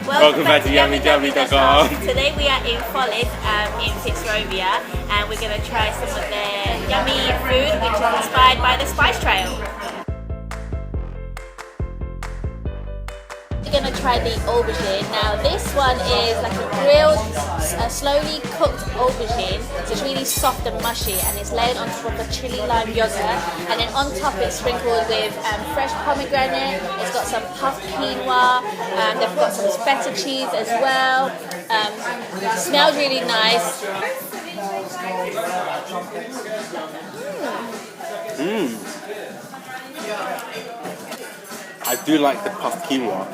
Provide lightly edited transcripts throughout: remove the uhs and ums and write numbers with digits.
Welcome back to YummyJubbly.com. Today we are in Foley in Fitzrovia, and we're going to try some of their yummy food which is inspired by the Spice Trail. We're going to try the aubergine. Now this one is like a grilled, slowly cooked aubergine. So it's really soft and mushy, and it's layered on top of a chili lime yogurt, and then on top it's sprinkled with fresh pomegranate. It's got some puffed quinoa, they've got some feta cheese as well. Smells really nice. I do like the puffed quinoa.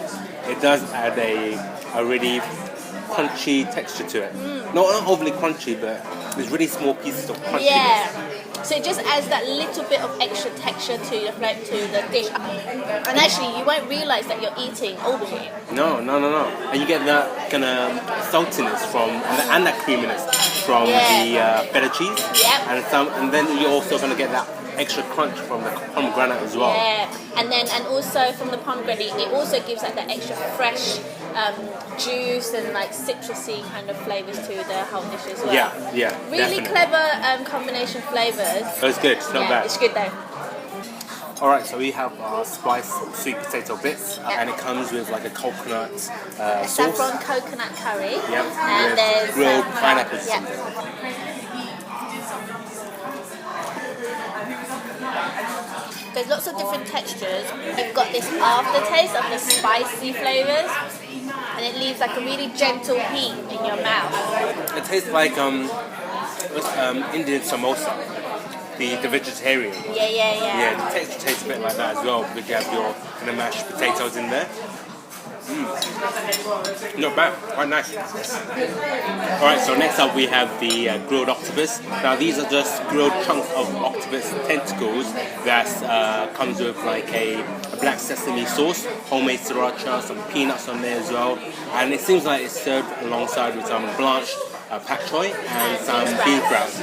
It does add a really crunchy texture to it. Not overly crunchy, but there's really small pieces of crunchiness. Yeah. So it just adds that little bit of extra texture to the dish. And actually, you won't realise that you're eating aubergine. No. And you get that kind of saltiness from, and that creaminess from the feta cheese. Yep. And then you're also going to get that extra crunch from the pomegranate as well. Yeah, and also from the pomegranate, it also gives like that extra fresh juice and like citrusy kind of flavours to the whole dish as well. Yeah, really definitely. Clever combination flavours. Oh, it's good. It's not bad. It's good though. Alright, so we have our spiced sweet potato bits, and it comes with like a coconut sauce. Saffron coconut curry. Yep. And there's grilled pineapples. There's lots of different textures. You've got this aftertaste of the spicy flavours, and it leaves like a really gentle heat in your mouth. It tastes like Indian samosa, the vegetarian. Yeah. The texture tastes a bit like that as well, because you have your kind of mashed potatoes in there. Not bad, quite nice. Alright, so next up we have the grilled octopus. Now these are just grilled chunks of octopus tentacles that comes with like a black sesame sauce, homemade sriracha, some peanuts on there as well. And it seems like it's served alongside with some blanched pak choy and some bean sprouts.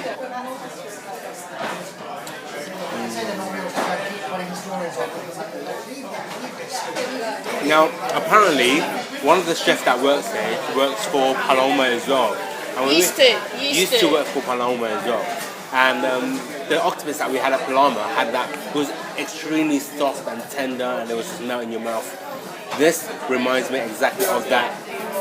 Now, apparently, one of the chefs that works there works for Paloma as well. And used to work for Paloma as well. And the octopus that we had at Paloma was extremely soft and tender, and it was just melt in your mouth. This reminds me exactly of that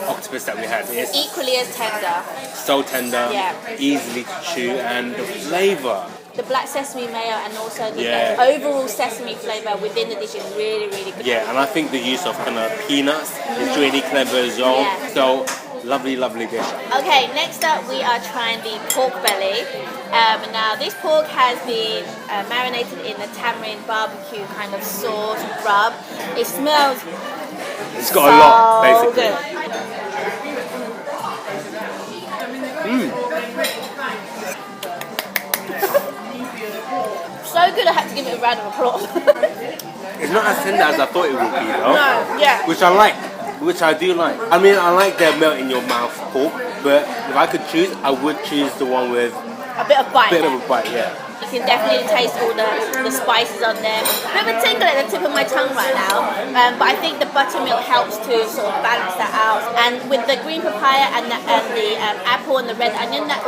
octopus that we had. It's equally as tender. So tender, easily to chew, and the flavour. The black sesame mayo and also the overall sesame flavour within the dish is really, really good. Yeah, and I think the use of kind of peanuts is really clever as well. Yeah. So, lovely dish. Okay, next up we are trying the pork belly. Now this pork has been marinated in the tamarind barbecue kind of sauce rub. It smells It's got a lot, basically. Good. So good, I had to give it a round of applause. It's not as tender as I thought it would be, though. No, yeah. Which I like, which I do like. I mean, I like the melt in your mouth pork, but if I could choose, I would choose the one with a bit of bite. Yeah. You can definitely taste all the spices on there. A bit of a tingle at the tip of my tongue right now, but I think the buttermilk helps to sort of balance that out. And with the green papaya and the apple and the red onion, that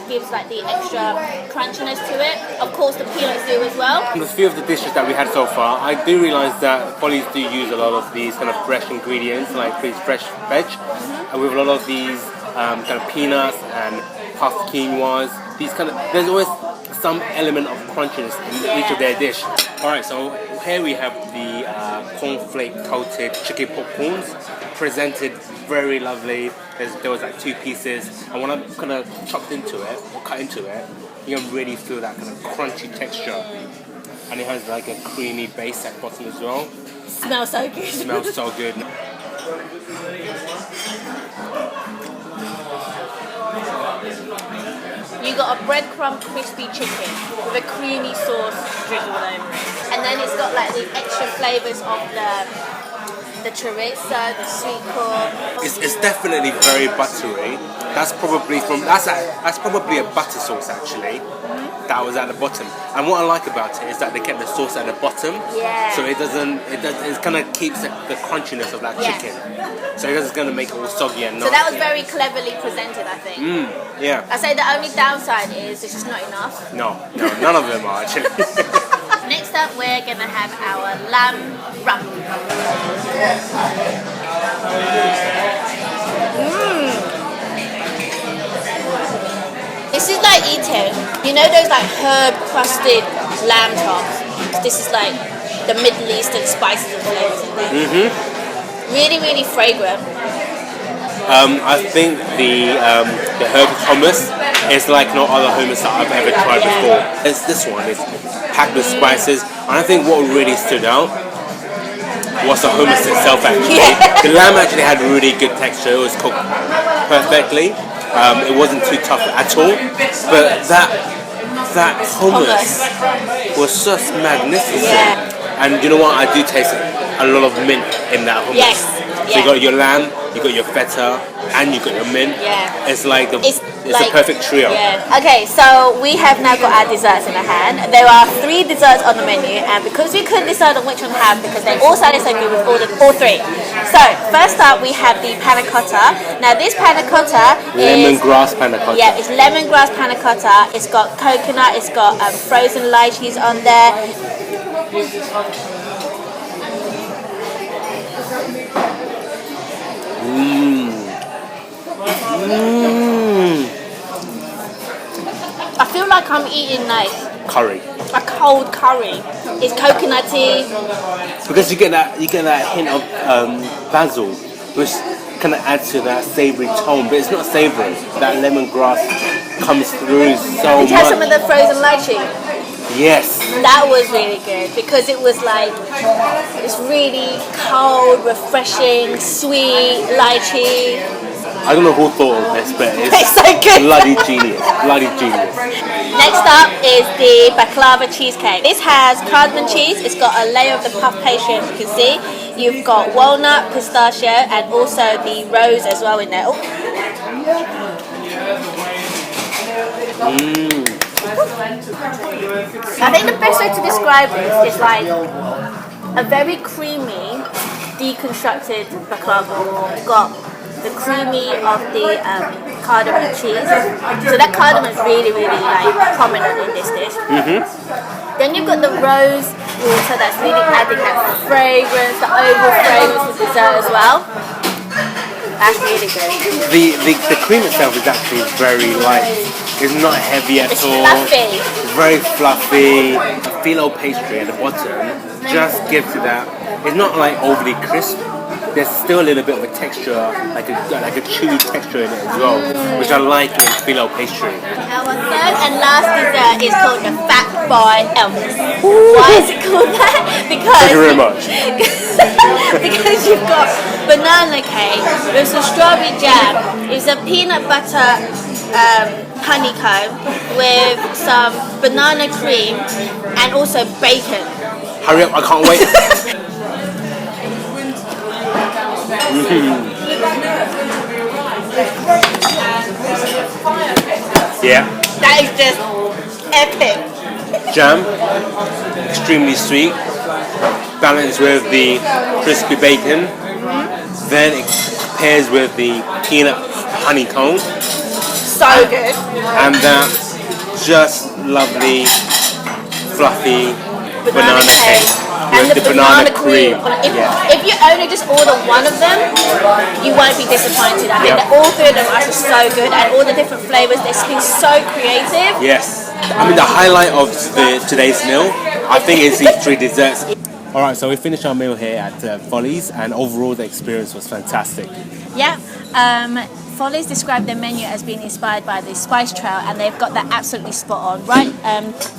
gives like the extra crunchiness to it. Of course, the peanuts do as well. From the few of the dishes that we had so far, I do realise that Foley's do use a lot of these kind of fresh ingredients, like these fresh veg, and with a lot of these kind of peanuts and puffed quinoas. There's always some element of crunchiness in each of their dish. Alright, so here we have the cornflake coated chicken popcorns, presented very lovely. There was like 2 pieces, and when I kind of chopped into it, or cut into it, you can really feel that kind of crunchy texture. And it has like a creamy base at the bottom as well. Smells so good. Smells so good. You got a breadcrumb crispy chicken with a creamy sauce drizzled over it. And then it's got like the extra flavours of the chorizo, the sweet corn. It's definitely very buttery. That's probably a butter sauce actually. that was at the bottom. And what I like about it is that they kept the sauce at the bottom. Yeah. So it kind of keeps the crunchiness of that chicken. So it doesn't going to make it all soggy and nasty. So that was very cleverly presented, I think. Yeah. I say the only downside is it's just not enough. No, none of them are actually. Next up, we're going to have our lamb rump. This is like eating, you know those like herb crusted lamb chops? This is like the Middle Eastern spices and flavors in there. Really, really fragrant. I think the herb hummus is like no other hummus that I've ever tried before. This one is packed with spices, and I think what really stood out was the hummus itself actually. The lamb actually had really good texture, it was cooked perfectly. It wasn't too tough at all, but that hummus was just magnificent. And you know what? I do taste a lot of mint in that hummus. Yes. So you got your lamb, you got your feta, and you got your mint. It's like it's a perfect trio. Okay, so we have now got our desserts in our hand. There are 3 desserts on the menu, and because we couldn't decide on which one to have because they all sounded so good, we've ordered all 3. So first up, we have the panna cotta. Now this panna cotta is lemongrass panna cotta. Yeah, it's lemongrass panna cotta. It's got coconut. It's got frozen lychees on there. I feel like I'm eating like curry. A cold curry. It's coconutty. Because you get that hint of basil, which kind of adds to that savoury tone, but it's not savoury. That lemongrass comes through so much. Did you have some of the frozen lychee? Yes. That was really good because it was like it's really cold, refreshing, sweet lychee. I don't know who thought of this, but it's so good. Bloody genius. Bloody genius. Next up is the baklava cheesecake. This has cardamom cheese. It's got a layer of the puff pastry, as you can see. You've got walnut, pistachio, and also the rose as well in there. I think the best way to describe this is like a very creamy, deconstructed baklava. It's got the creamy of the cardamom cheese. So that cardamom is really, really like prominent in this dish. Then you've got the rose water that's really adding that fragrance, the oval fragrance to dessert as well. That's really good. The cream itself is actually very light. It's not heavy at all. Fluffy. It's very fluffy. The phyllo pastry at the bottom just gives it that. It's not like overly crisp. There's still a little bit of a texture, like a chewy texture in it as well, which I like in phyllo pastry. Our third and last dessert is called the FATBOY ELVIS. Why is it called that? Because thank you very much. because you've got banana cake with some strawberry jam. It's a peanut butter honeycomb with some banana cream and also bacon. Hurry up, I can't wait. Yeah. That is just epic. Jam, extremely sweet, balanced with the crispy bacon. Then it pairs with the peanut honeycomb. So good. And that just lovely, fluffy banana cake. And the banana cream. If you only just order one of them, you won't be disappointed. I think that all 3 of them are just so good, and all the different flavours, they've been so creative. Yes. I mean, the highlight of today's meal, I think, is these 3 desserts. Alright, so we finished our meal here at Foley's, and overall the experience was fantastic. Yeah. Foley's described their menu as being inspired by the Spice Trail, and they've got that absolutely spot on, right?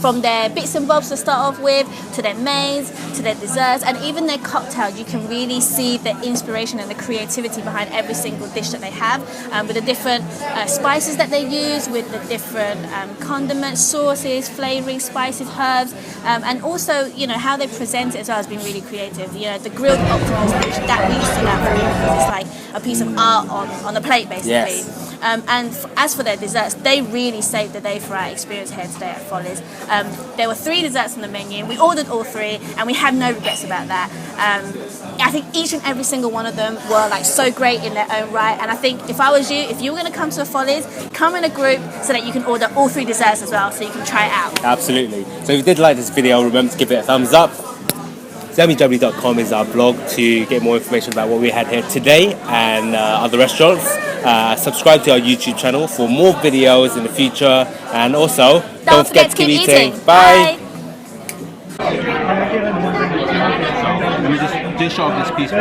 From their bits and bobs to start off with, to their mains, to their desserts, and even their cocktails. You can really see the inspiration and the creativity behind every single dish that they have, with the different spices that they use, with the different condiments, sauces, flavouring, spices, herbs, and also, you know, how they present it as well has been really creative. You know, the grilled octopus dish, that really stood out for me because it's like a piece of art on the plate, basically. Yes. As for their desserts, they really saved the day for our experience here today at Foley's. There were 3 desserts on the menu. We ordered all 3, and we had no regrets about that. I think each and every single one of them were like so great in their own right, and I think if I was you, if you were going to come to a Foley's, come in a group so that you can order all 3 desserts as well, so you can try it out. Absolutely. So if you did like this video, remember to give it a thumbs up. Jubbly.com is our blog to get more information about what we had here today and other restaurants. Subscribe to our YouTube channel for more videos in the future, and also don't forget to keep eating. Bye. Let me just show off this piece.